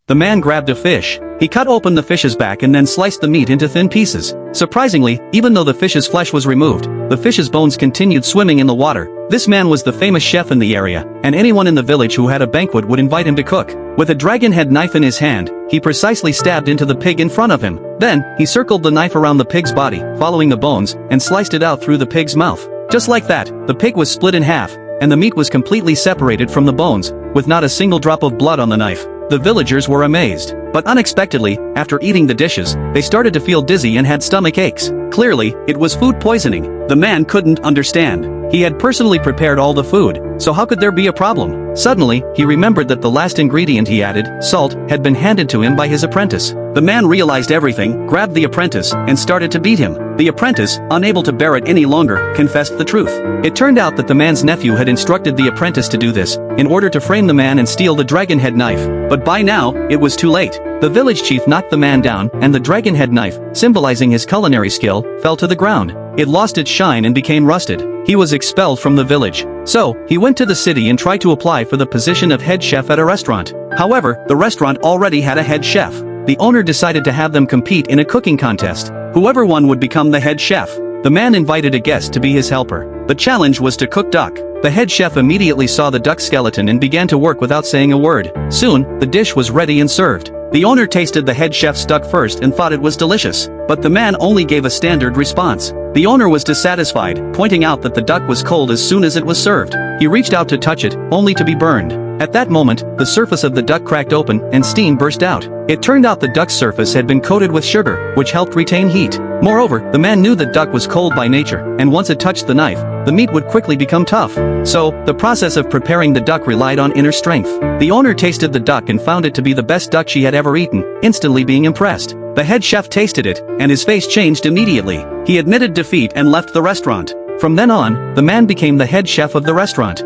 The man grabbed a fish. He cut open the fish's back and then sliced the meat into thin pieces. Surprisingly, even though the fish's flesh was removed, the fish's bones continued swimming in the water. This man was the famous chef in the area, and anyone in the village who had a banquet would invite him to cook. With a dragon head knife in his hand, he precisely stabbed into the pig in front of him. Then, he circled the knife around the pig's body, following the bones, and sliced it out through the pig's mouth. Just like that, the pig was split in half, and the meat was completely separated from the bones, with not a single drop of blood on the knife. The villagers were amazed. But unexpectedly, after eating the dishes, they started to feel dizzy and had stomach aches. Clearly, it was food poisoning. The man couldn't understand. He had personally prepared all the food, so how could there be a problem? Suddenly, he remembered that the last ingredient he added, salt, had been handed to him by his apprentice. The man realized everything, grabbed the apprentice, and started to beat him. The apprentice, unable to bear it any longer, confessed the truth. It turned out that the man's nephew had instructed the apprentice to do this, in order to frame the man and steal the dragon head knife. But by now, it was too late. The village chief knocked the man down, and the dragon head knife, symbolizing his culinary skill, fell to the ground. It lost its shine and became rusted. He was expelled from the village. So, he went to the city and tried to apply for the position of head chef at a restaurant. However, the restaurant already had a head chef. The owner decided to have them compete in a cooking contest. Whoever won would become the head chef. The man invited a guest to be his helper. The challenge was to cook duck. The head chef immediately saw the duck skeleton and began to work without saying a word. Soon, the dish was ready and served. The owner tasted the head chef's duck first and thought it was delicious. But the man only gave a standard response. The owner was dissatisfied, pointing out that the duck was cold as soon as it was served. He reached out to touch it, only to be burned. At that moment, the surface of the duck cracked open and steam burst out. It turned out the duck's surface had been coated with sugar, which helped retain heat. Moreover, the man knew that duck was cold by nature, and once it touched the knife, the meat would quickly become tough. So, the process of preparing the duck relied on inner strength. The owner tasted the duck and found it to be the best duck she had ever eaten, instantly being impressed. The head chef tasted it, and his face changed immediately. He admitted defeat and left the restaurant. From then on, the man became the head chef of the restaurant.